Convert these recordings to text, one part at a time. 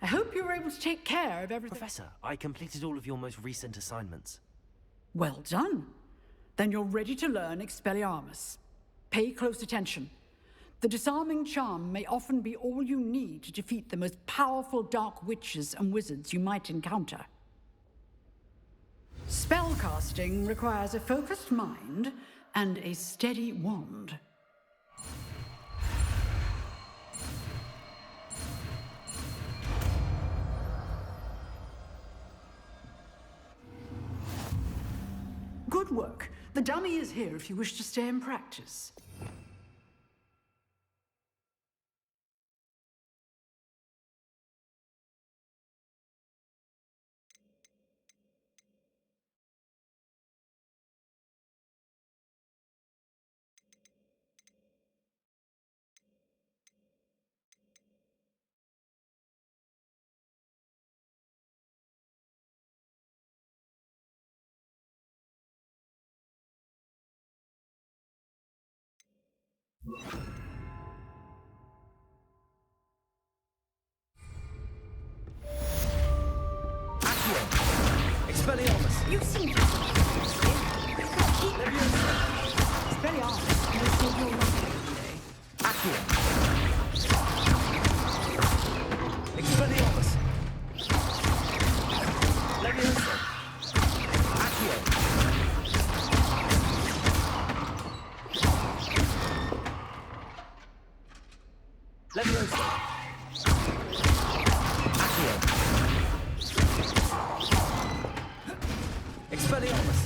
I hope you were able to take care of everything. Professor, I completed all of your most recent assignments. Well done. Then you're ready to learn Expelliarmus. Pay close attention. The disarming charm may often be all you need to defeat the most powerful dark witches and wizards you might encounter. Spellcasting requires a focused mind and a steady wand. Good work. The dummy is here if you wish to stay and practice. Expelliarmus! You seem to Expelliarmus will save your life today. Accio! Expelliarmus! Leviosa! Accio! Leviosa! Accio! Expelliarmus!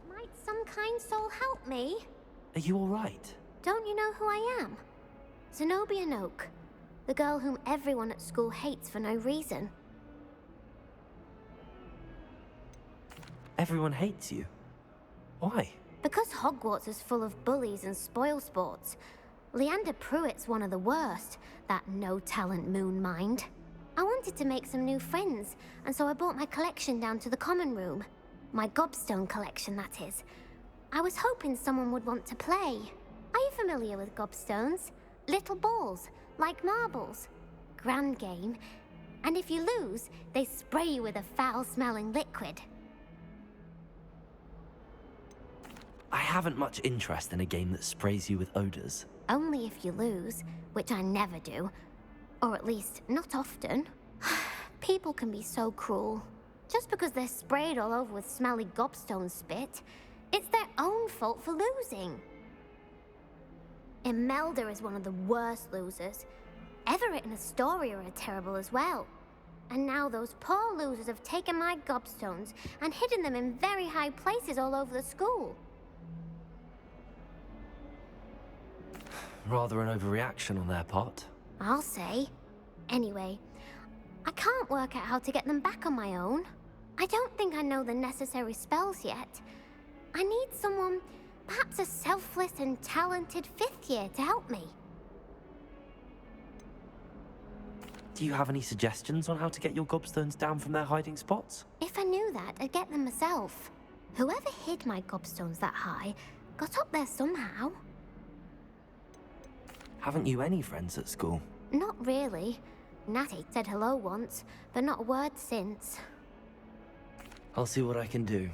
Might some kind soul help me? Are you all right? Don't you know who I am? Zenobia Noak, the girl whom everyone at school hates for no reason. Everyone hates you. Why? Because Hogwarts is full of bullies and spoilsports. Leander Pruitt's one of the worst, that no-talent moon mind. I wanted to make some new friends, and so I brought my collection down to the common room. My gobstone collection, that is. I was hoping someone would want to play. Are you familiar with gobstones? Little balls, like marbles. Grand game. And if you lose, they spray you with a foul-smelling liquid. I haven't much interest in a game that sprays you with odors. Only if you lose, which I never do. Or at least, not often. People can be so cruel. Just because they're sprayed all over with smelly gobstone spit, it's their own fault for losing. Imelda is one of the worst losers. Everett and Astoria are terrible as well. And now those poor losers have taken my gobstones and hidden them in very high places all over the school. Rather an overreaction on their part. I'll say. Anyway, I can't work out how to get them back on my own. I don't think I know the necessary spells yet. I need someone, perhaps a selfless and talented fifth year to help me. Do you have any suggestions on how to get your gobstones down from their hiding spots? If I knew that, I'd get them myself. Whoever hid my gobstones that high got up there somehow. Haven't you any friends at school? Not really. Natty said hello once, but not a word since. I'll see what I can do.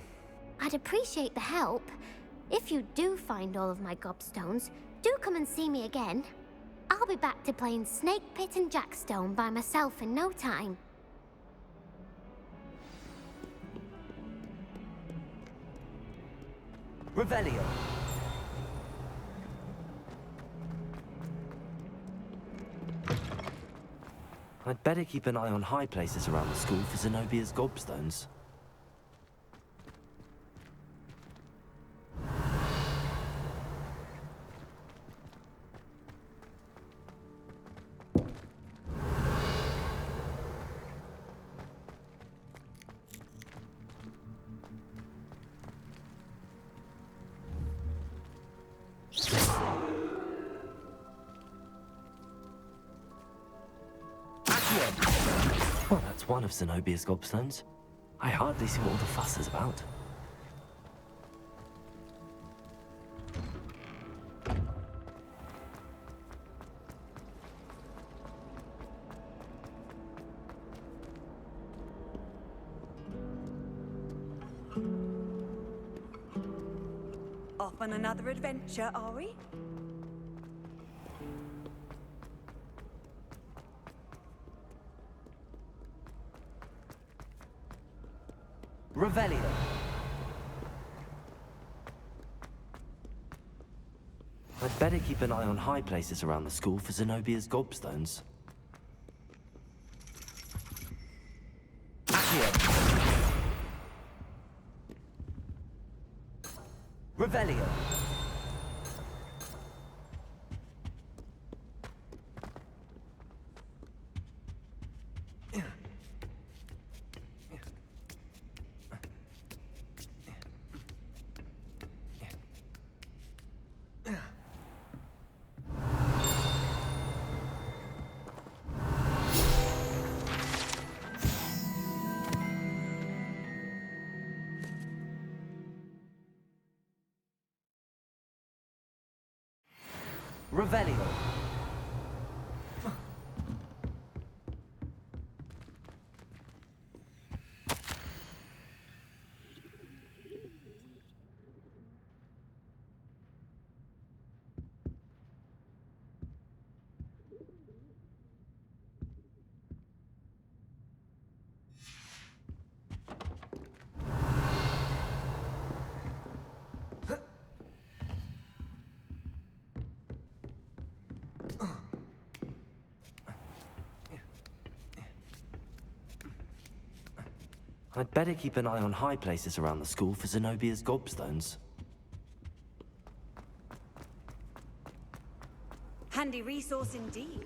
I'd appreciate the help. If you do find all of my gobstones, do come and see me again. I'll be back to playing Snake Pit and Jackstone by myself in no time. Revelio. I'd better keep an eye on high places around the school for Zenobia's gobstones. Well, that's one of Zenobia's gobstones. I hardly see what all the fuss is about. Off on another adventure, are we? Revelio. I'd better keep an eye on high places around the school for Zenobia's gobstones. Accio. Revelio. Revelio. I'd better keep an eye on high places around the school for Zenobia's gobstones. Handy resource indeed.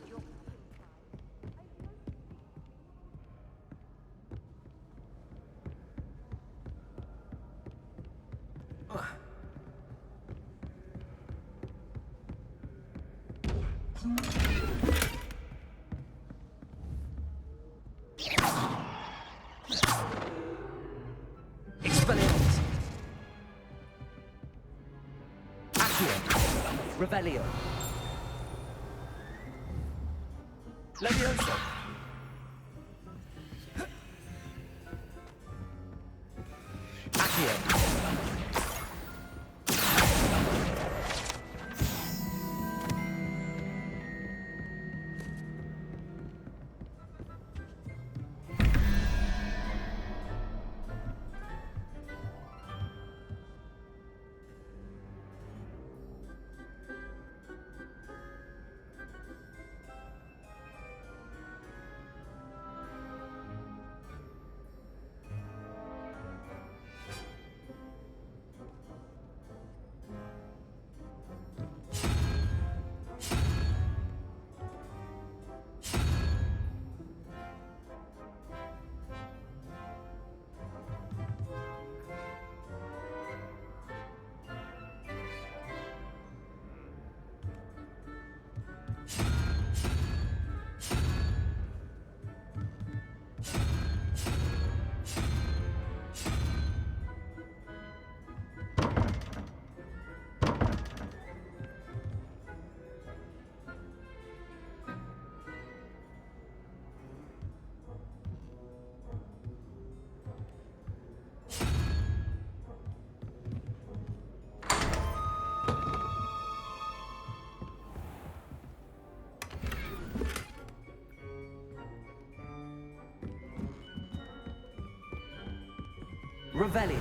Expelliarmus. Accio. Revelio. Levioso. Accio. Revelio.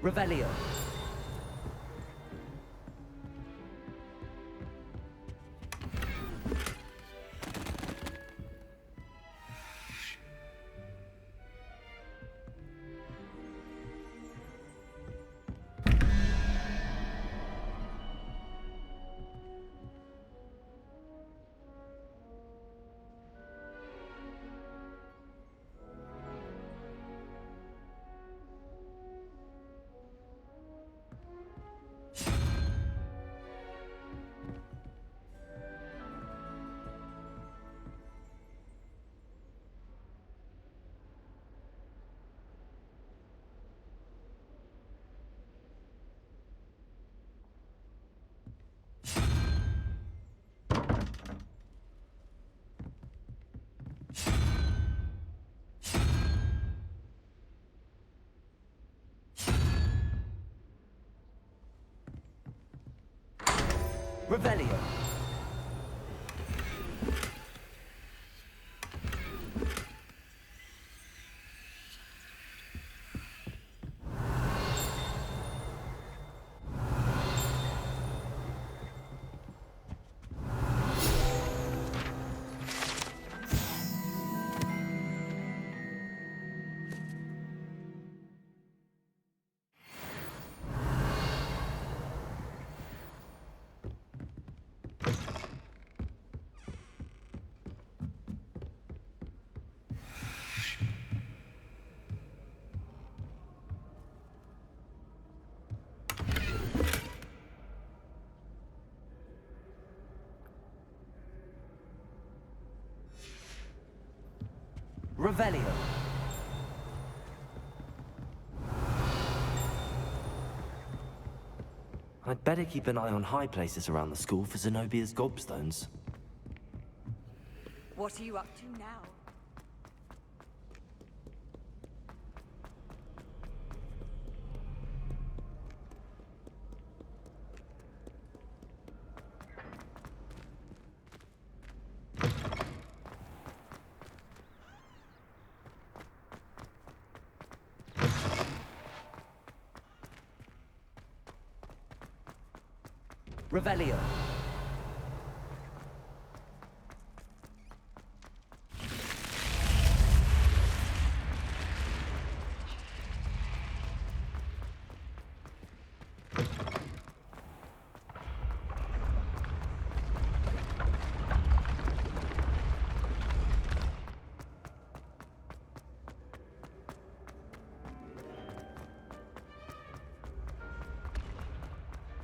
Revelio. Revelio. Revelio. I'd better keep an eye on high places around the school for Zenobia's gobstones. What are you up to now? Revelio.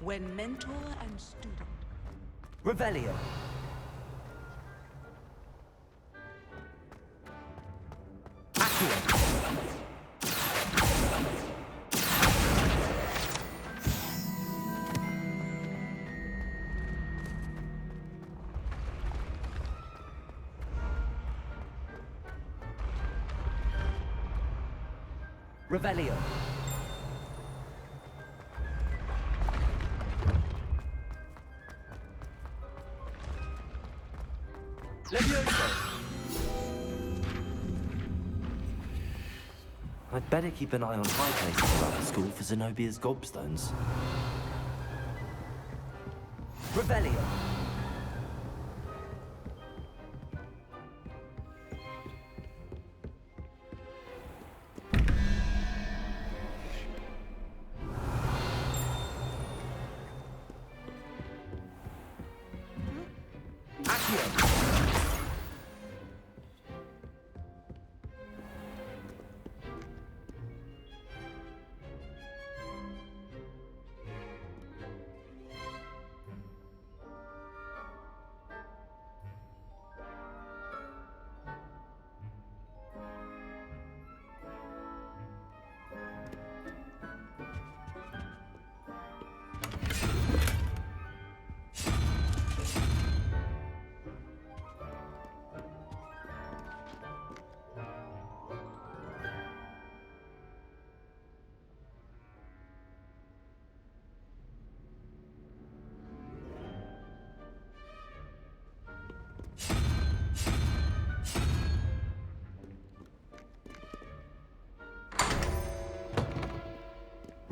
When mentor and student. Revelio. Accio. Revelio. I'd better keep an eye on high places around the school for Zenobia's gobstones. Revelio. Accio.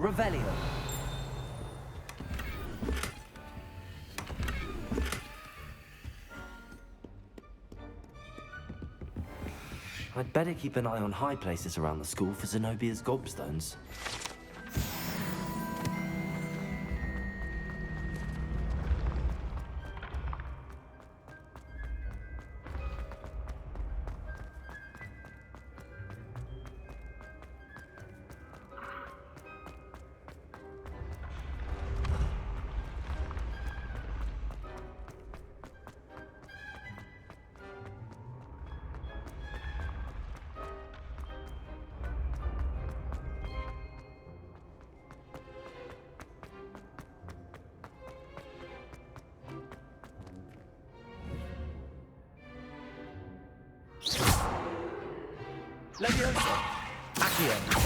Revelio. I'd better keep an eye on high places around the school for Zenobia's gobstones. Leviosa! Accio!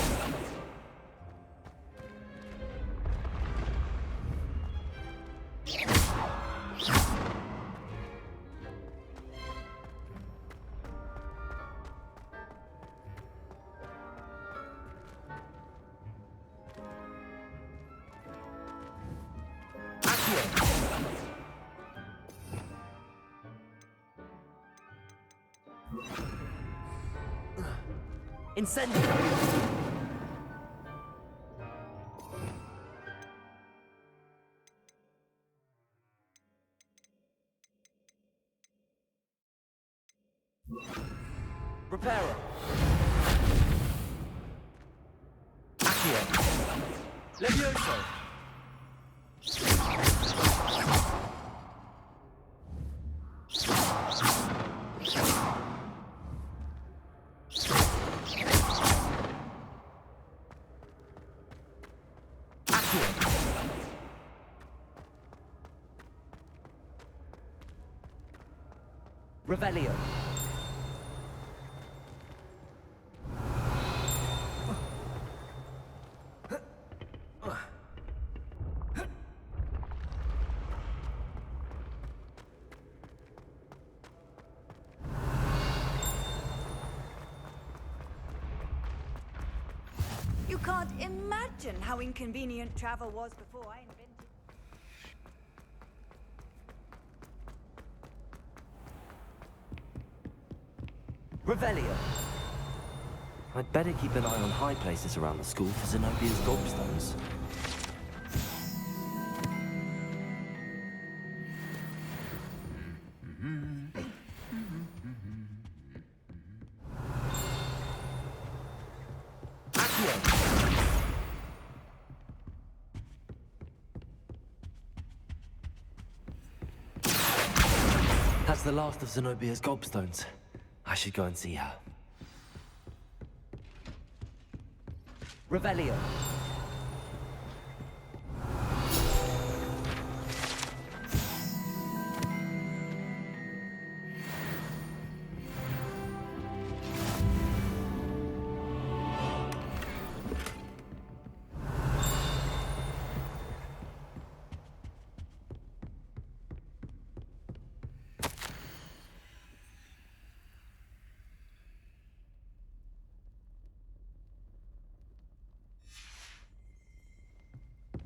Incendio! Reparo! Accio! Levioso! Revelio. You can't imagine how inconvenient travel was before I invented. Revelio. I'd better keep an eye on high places around the school for Zenobia's gobstones. That's the last of Zenobia's gobstones. I should go and see her. Revelio.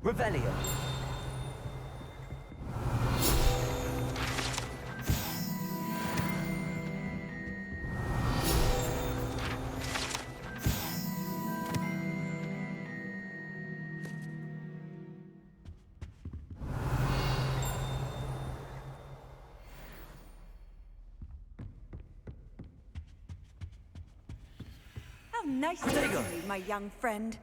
Revelio. How nice to meet you, my young friend.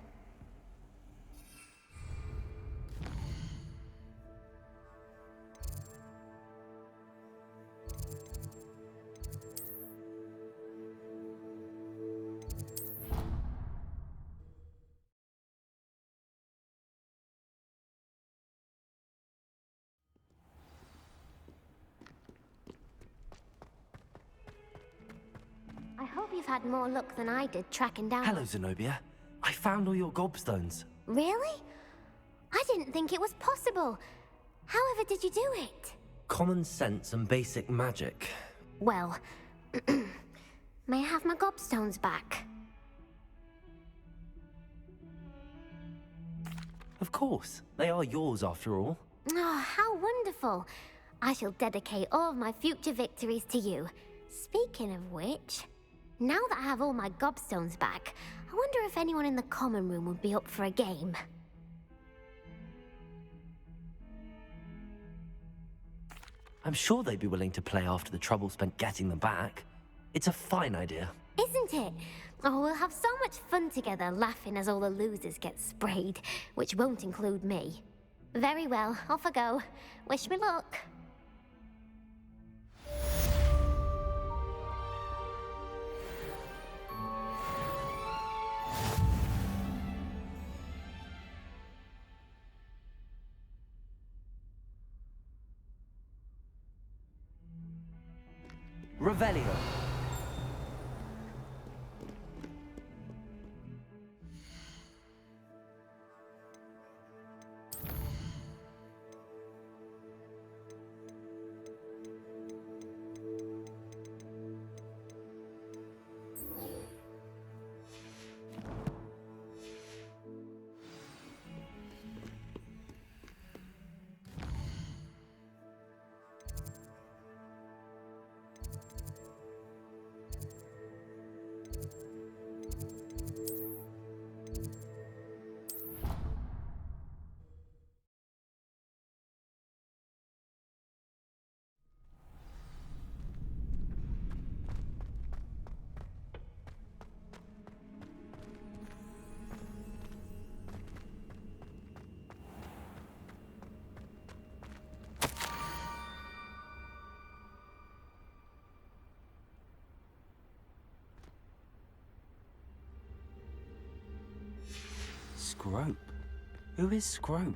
I hope you've had more luck than I did tracking down... Hello, Zenobia. I found all your gobstones. Really? I didn't think it was possible. However did you do it? Common sense and basic magic. Well, may I have my gobstones back? Of course. They are yours after all. Oh, how wonderful. I shall dedicate all of my future victories to you. Speaking of which, now that I have all my gobstones back, I wonder if anyone in the common room would be up for a game. I'm sure they'd be willing to play after the trouble spent getting them back. It's a fine idea. Isn't it? Oh, we'll have so much fun together, laughing as all the losers get sprayed, which won't include me. Very well, off I go. Wish me luck. Revelio. Scrope? Who is Scrope?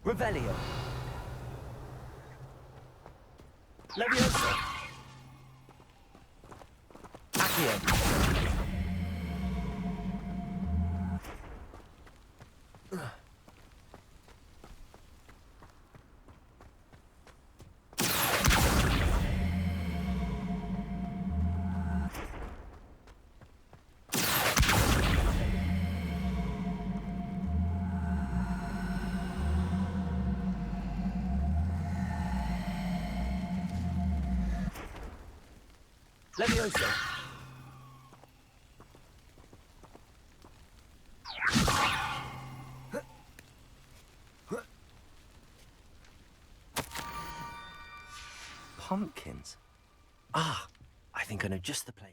Revelio. Leviosa. Accio. Leviosa. Pumpkins. Ah, I think I know just the place.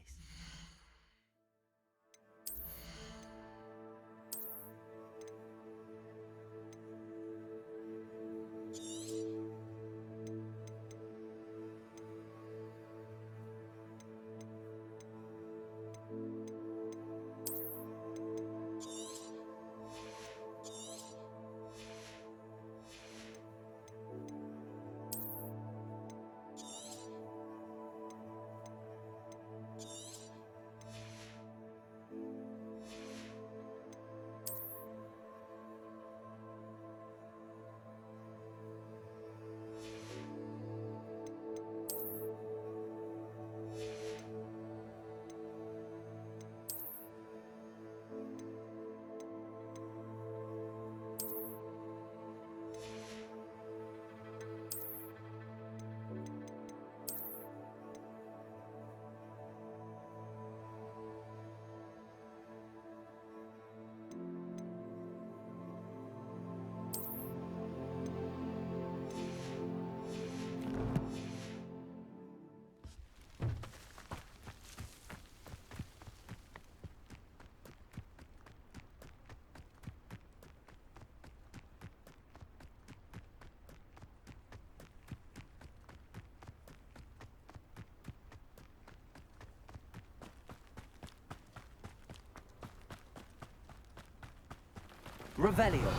Revelio.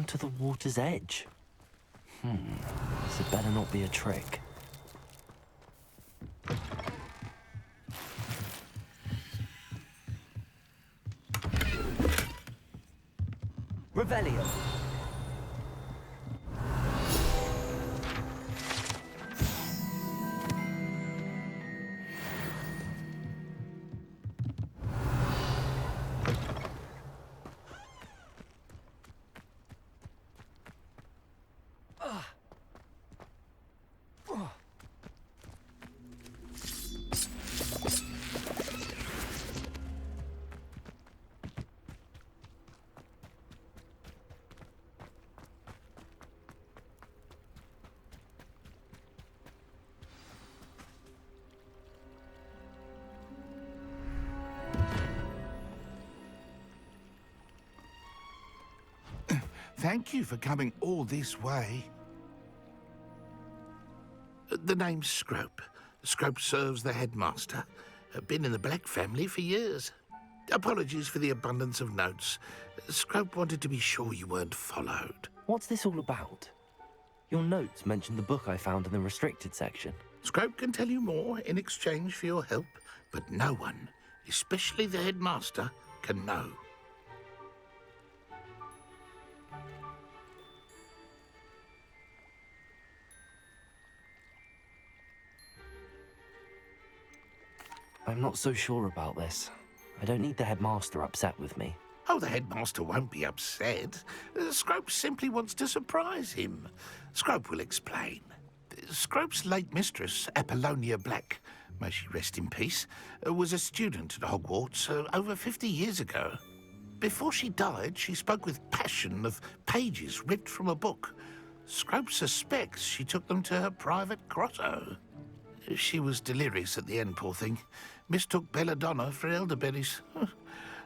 to the water's edge. This had better not be a trick. Revelio. Thank you for coming all this way. The name's Scrope. Scrope serves the headmaster. Been in the Black family for years. Apologies for the abundance of notes. Scrope wanted to be sure you weren't followed. What's this all about? Your notes mentioned the book I found in the restricted section. Scrope can tell you more in exchange for your help, but no one, especially the headmaster, can know. I'm not so sure about this. I don't need the headmaster upset with me. Oh, the headmaster won't be upset. Scrope simply wants to surprise him. Scrope will explain. Scrope's late mistress, Apollonia Black, may she rest in peace, was a student at Hogwarts over 50 years ago. Before she died, she spoke with passion of pages ripped from a book. Scrope suspects she took them to her private grotto. She was delirious at the end, poor thing. Mistook belladonna for elderberries.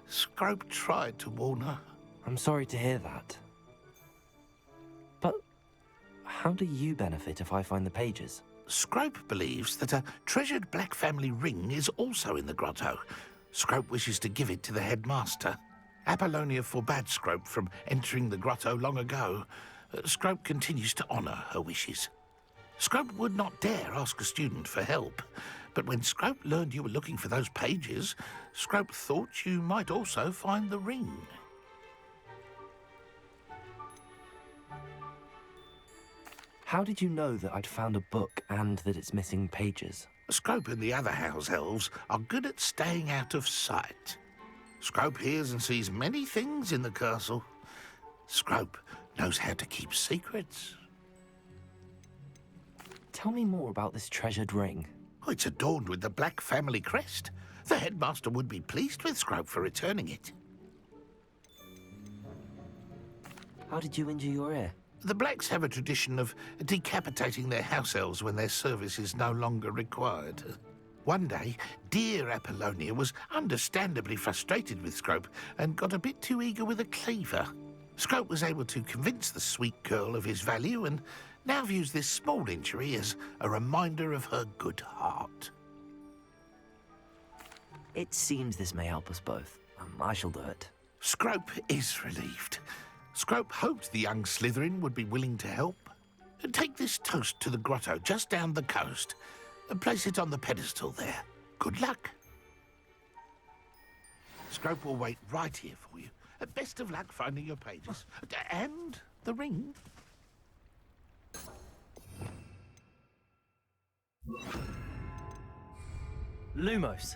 Scrope tried to warn her. I'm sorry to hear that. But how do you benefit if I find the pages? Scrope believes that a treasured Black family ring is also in the grotto. Scrope wishes to give it to the headmaster. Apollonia forbade Scrope from entering the grotto long ago. Scrope continues to honour her wishes. Scrope would not dare ask a student for help, but when Scrope learned you were looking for those pages, Scrope thought you might also find the ring. How did you know that I'd found a book and that it's missing pages? Scrope and the other house elves are good at staying out of sight. Scrope hears and sees many things in the castle. Scrope knows how to keep secrets. Tell me more about this treasured ring. Oh, it's adorned with the Black family crest. The headmaster would be pleased with Scrope for returning it. How did you injure your ear? The Blacks have a tradition of decapitating their house elves when their service is no longer required. One day, dear Apollonia was understandably frustrated with Scrope and got a bit too eager with a cleaver. Scrope was able to convince the sweet girl of his value and now views this small injury as a reminder of her good heart. It seems this may help us both. I shall do it. Scrope is relieved. Scrope hoped the young Slytherin would be willing to help. Take this toast to the grotto just down the coast and place it on the pedestal there. Good luck. Scrope will wait right here for you. Best of luck finding your pages. And the ring. Lumos.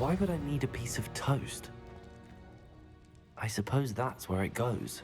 Why would I need a piece of toast? I suppose that's where it goes.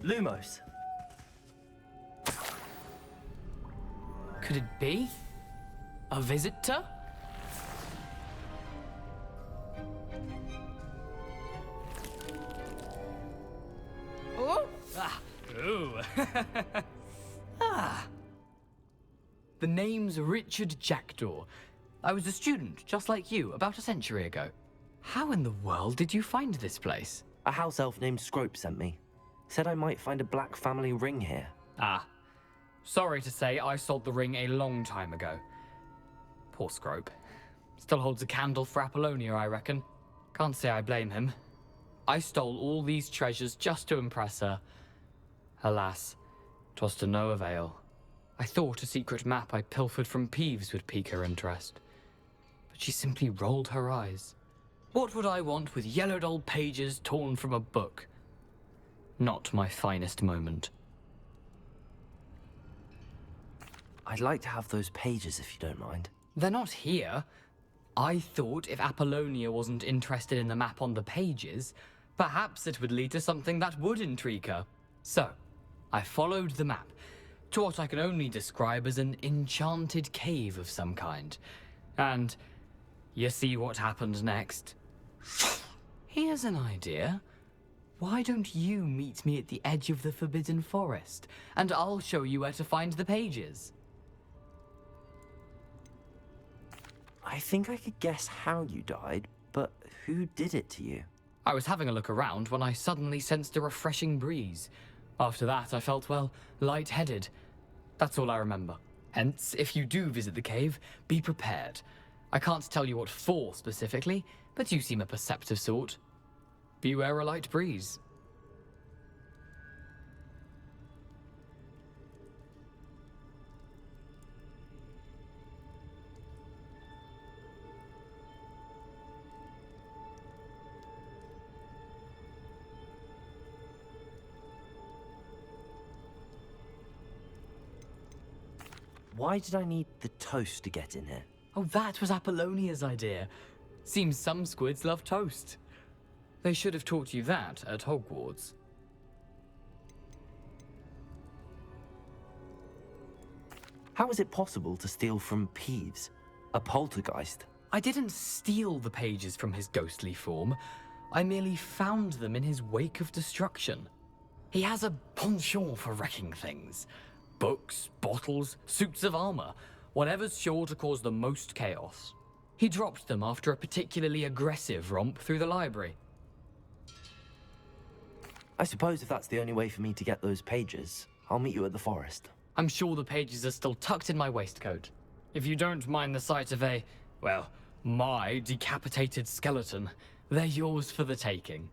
Lumos. Could it be? A visitor? Oh! Ah! Ooh! Ah! The name's Richard Jackdaw. I was a student, just like you, about a century ago. How in the world did you find this place? A house elf named Scrope sent me. Said I might find a black family ring here. Ah. Sorry to say, I sold the ring a long time ago. Poor Scrope. Still holds a candle for Apollonia, I reckon. Can't say I blame him. I stole all these treasures just to impress her. Alas, 'twas to no avail. I thought a secret map I pilfered from Peeves would pique her interest. But she simply rolled her eyes. What would I want with yellowed old pages torn from a book? Not my finest moment. I'd like to have those pages if you don't mind. They're not here. I thought if Apollonia wasn't interested in the map on the pages, perhaps it would lead to something that would intrigue her. So, I followed the map to what I can only describe as an enchanted cave of some kind. And you see what happened next? Here's an idea. Why don't you meet me at the edge of the Forbidden Forest, and I'll show you where to find the pages? I think I could guess how you died, but who did it to you? I was having a look around when I suddenly sensed a refreshing breeze. After that, I felt, well, lightheaded. That's all I remember. Hence, if you do visit the cave, be prepared. I can't tell you what for specifically, but you seem a perceptive sort. Beware a light breeze. Why did I need the toast to get in here? Oh, that was Apollonia's idea. Seems some squids love toast. They should have taught you that at Hogwarts. How is it possible to steal from Peeves, a poltergeist? I didn't steal the pages from his ghostly form. I merely found them in his wake of destruction. He has a penchant for wrecking things. Books, bottles, suits of armor, whatever's sure to cause the most chaos. He dropped them after a particularly aggressive romp through the library. I suppose if that's the only way for me to get those pages, I'll meet you at the forest. I'm sure the pages are still tucked in my waistcoat. If you don't mind the sight of a, well, my decapitated skeleton, they're yours for the taking.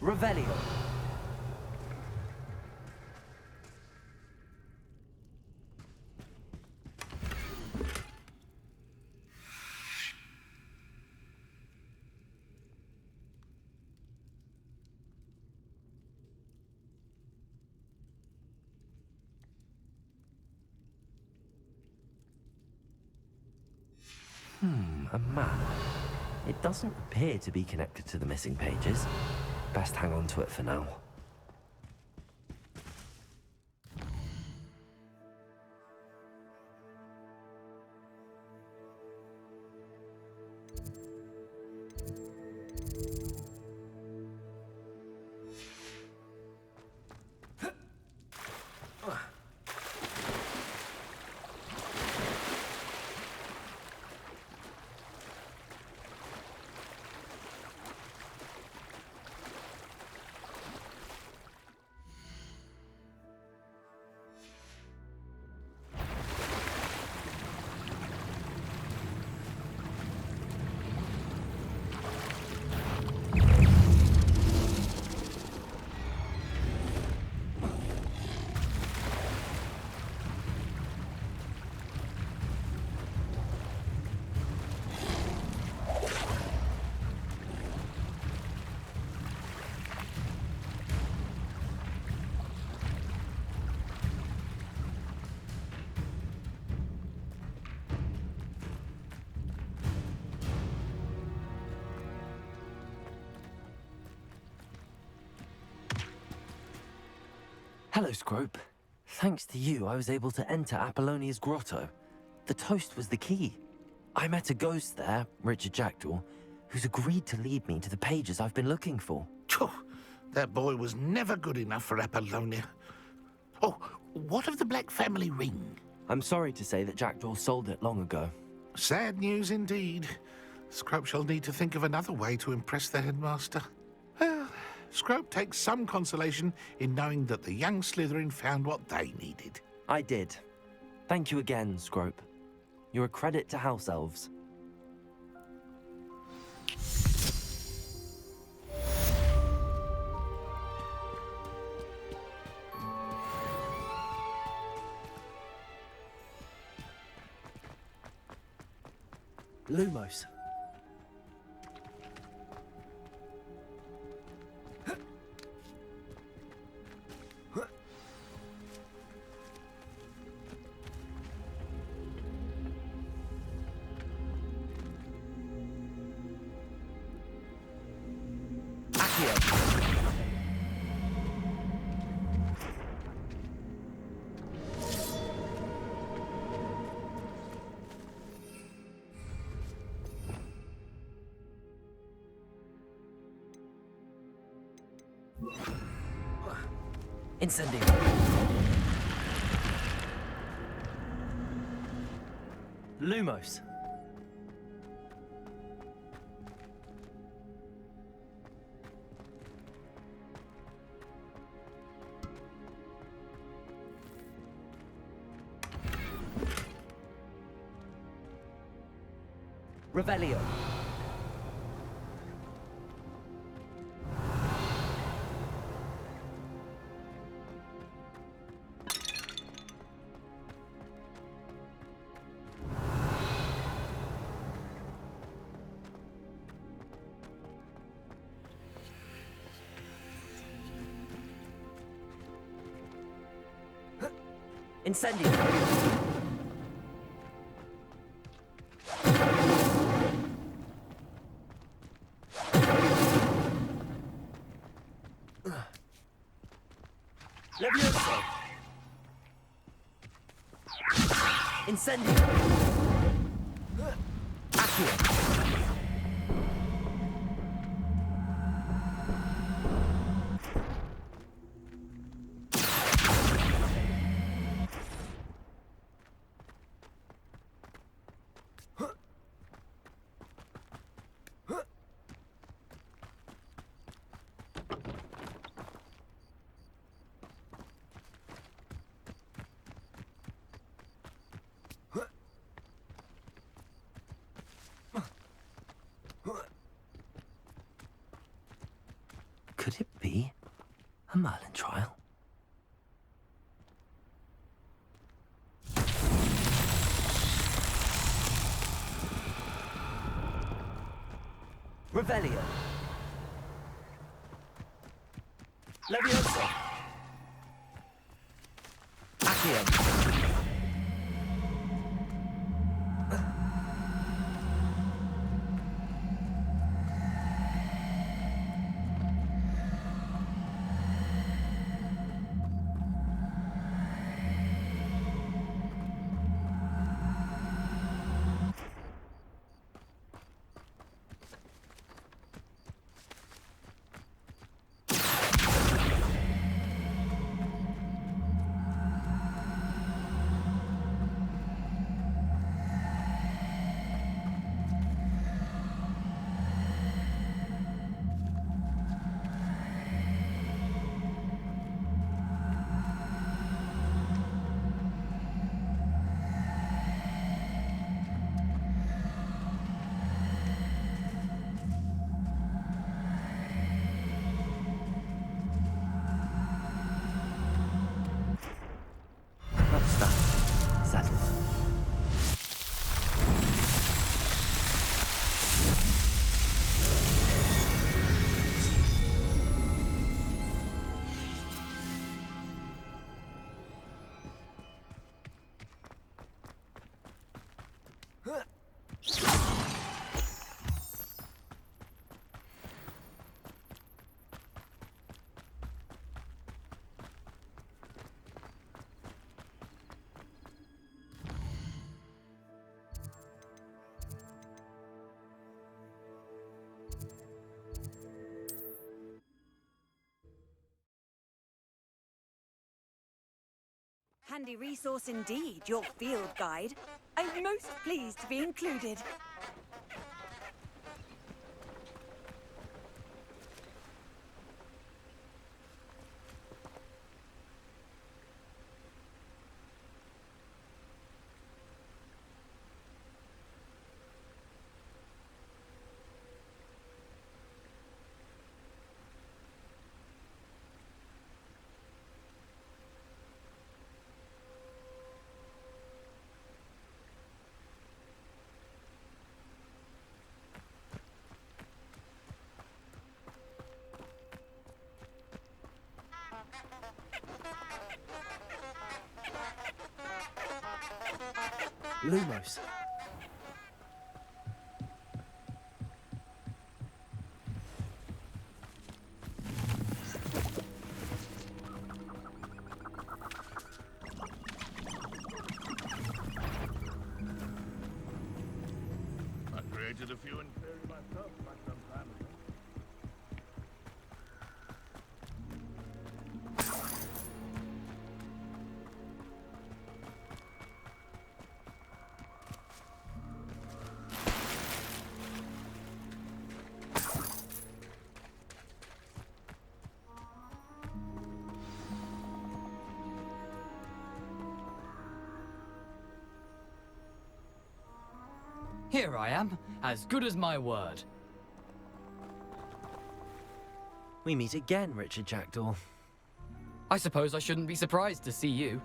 Revelio. A map. It doesn't appear to be connected to the missing pages. Best hang on to it for now. Hello, Scrope. Thanks to you, I was able to enter Apollonia's grotto. The toast was the key. I met a ghost there, Richard Jackdaw, who's agreed to lead me to the pages I've been looking for. Phew, that boy was never good enough for Apollonia. Oh, what of the Black family ring? I'm sorry to say that Jackdaw sold it long ago. Sad news indeed. Scrope shall need to think of another way to impress the headmaster. Well, Scrope takes some consolation in knowing that the young Slytherin found what they needed. I did. Thank you again, Scrope. You're a credit to House Elves. Lumos. Incendio. Lumos. Revelio. Incendio. Levioso. Incendio. Accio. be a Merlin trial. Revelio. Leviosa. Accio. That's that. Settled. Handy resource indeed, your field guide. I'm most pleased to be included. Lumos. I created a few in theory myself back some time ago. Here I am, as good as my word. We meet again, Richard Jackdaw. I suppose I shouldn't be surprised to see you.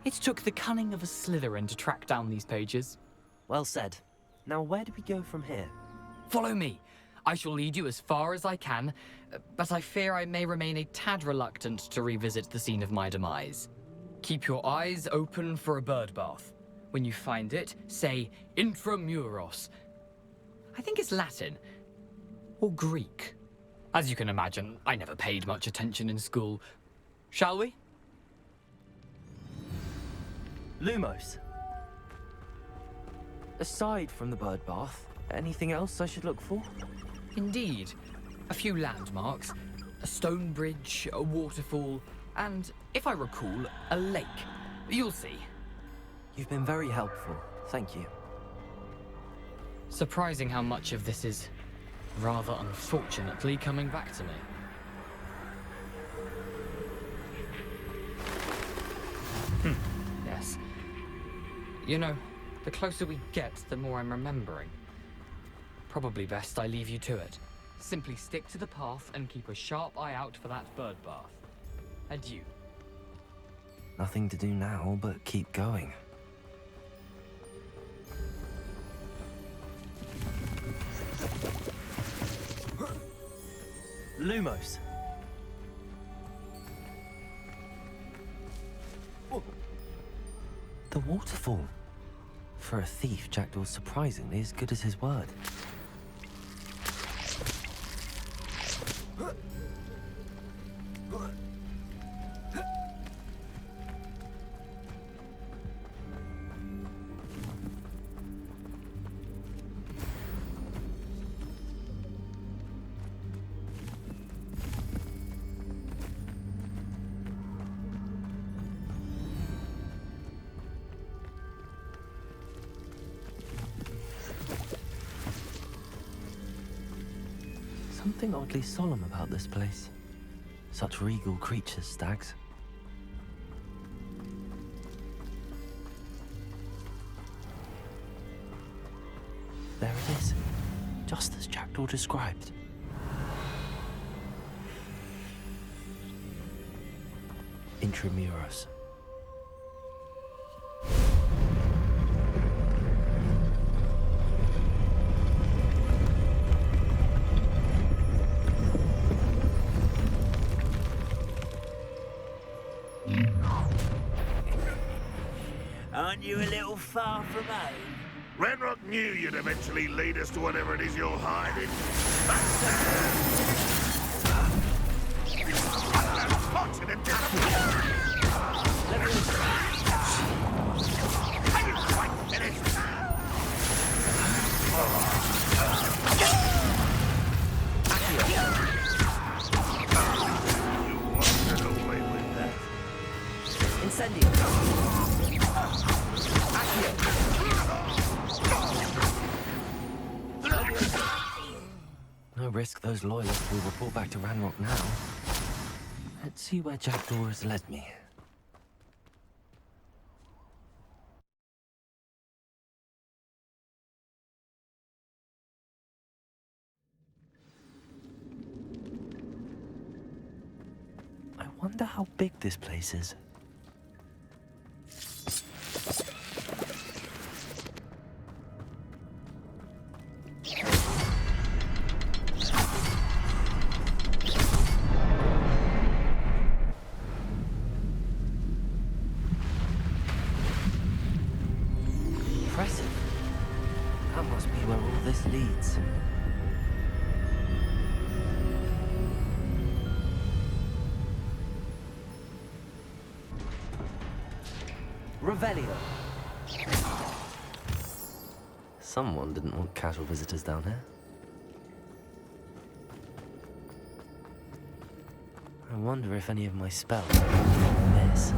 It took the cunning of a Slytherin to track down these pages. Well said. Now where do we go from here? Follow me. I shall lead you as far as I can, but I fear I may remain a tad reluctant to revisit the scene of my demise. Keep your eyes open for a bird bath. When you find it, say intramuros. I think it's Latin. Or Greek. As you can imagine, I never paid much attention in school. Shall we? Lumos. Aside from the bird bath, anything else I should look for? Indeed. A few landmarks. A stone bridge, a waterfall, and, if I recall, a lake. You'll see. You've been very helpful. Thank you. Surprising how much of this is, rather unfortunately, coming back to me. Yes. You know, the closer we get, the more I'm remembering. Probably best I leave you to it. Simply stick to the path and keep a sharp eye out for that bird bath. Adieu. Nothing to do now but keep going. Lumos. The waterfall. For a thief, Jackdaw's surprisingly as good as his word. Something oddly solemn about this place. Such regal creatures, stags. There it is, just as Jackdaw described. Intramuros. Aren't you a little far from home? Ranrock knew you'd eventually lead us to whatever it is you're hiding. Spotted and disappeared! I didn't quite finish. You wandered away with that. Incendio. No risk those loyalists will report back to Ranrock now. Let's see where Jackdaw has led me. I wonder how big this place is. Impressive. That must be where all this leads. Revelio. Someone didn't want casual visitors down here. I wonder if any of my spells miss.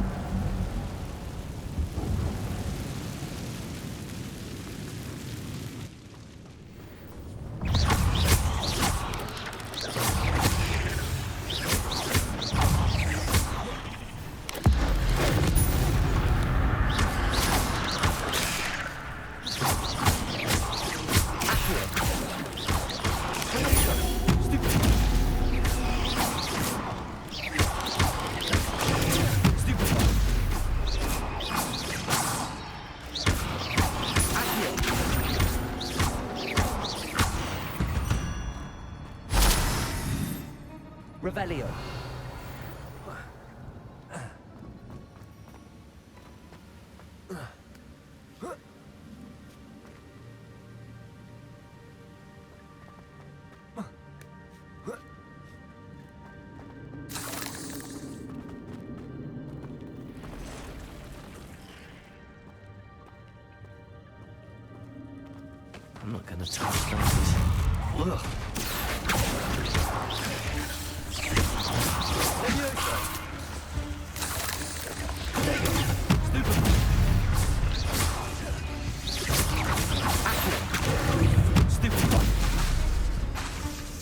Revelio. I'm not gonna touch those. Ugh.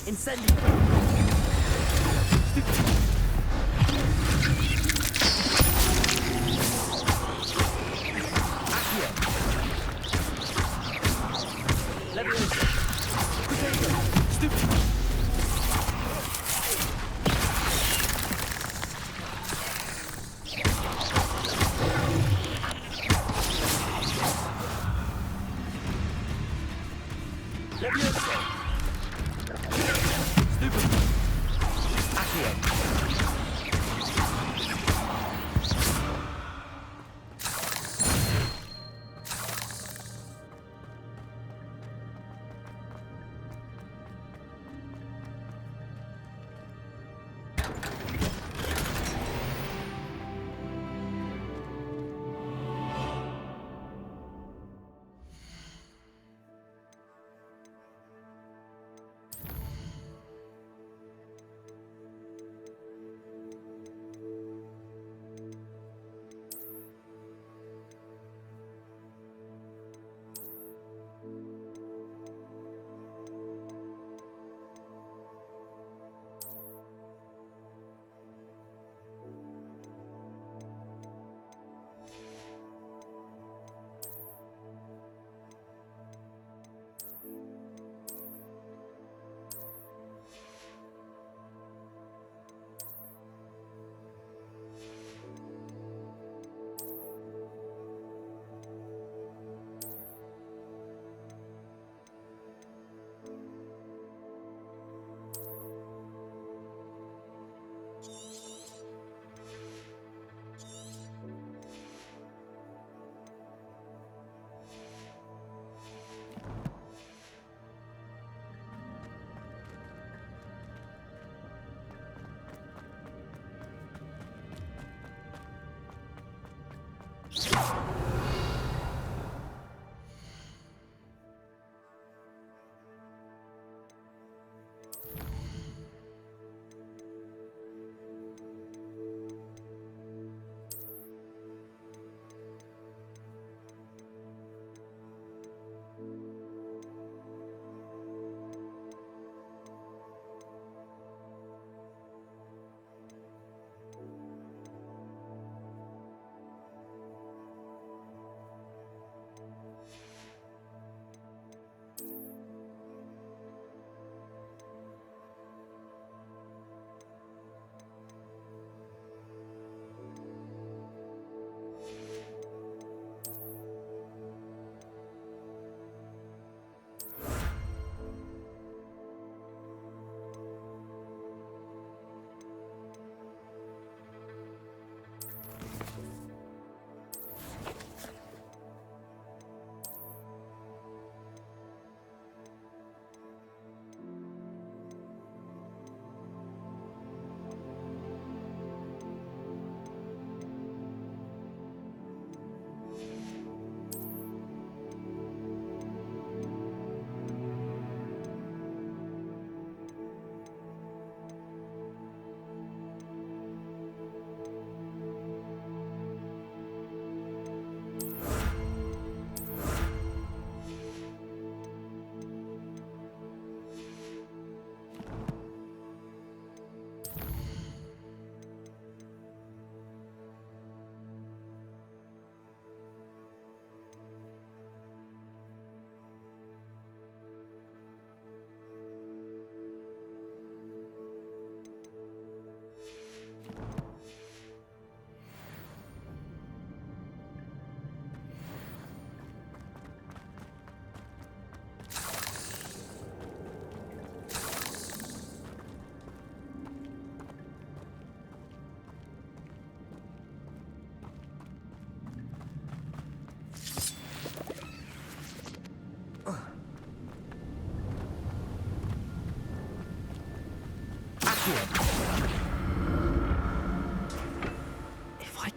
Incendio. Leviosa. Stupid.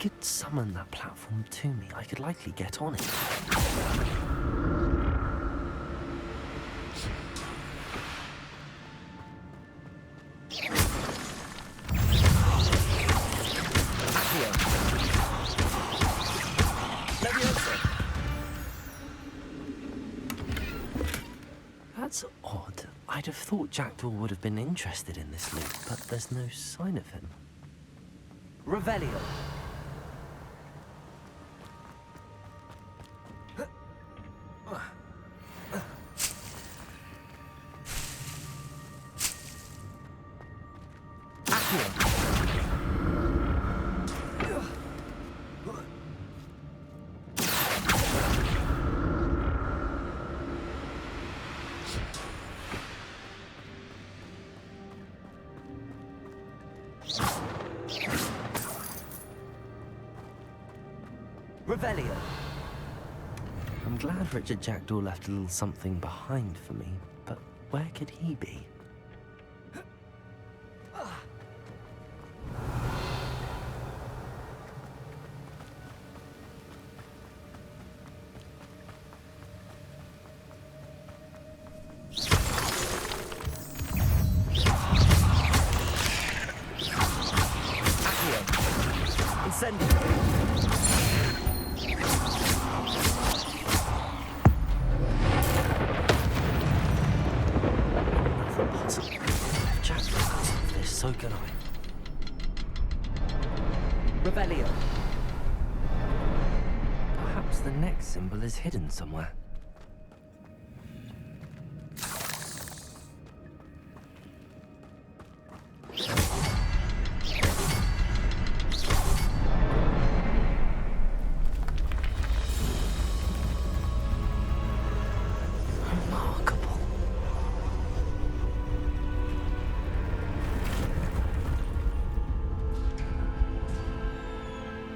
could summon that platform to me, I could likely get on it. That's odd. I'd have thought Jackdaw would have been interested in this loot, but there's no sign of him. Revelio. Revelio. I'm glad Richard Jackdaw left a little something behind for me, but where could he be? So can I. Revelio. Perhaps the next symbol is hidden somewhere.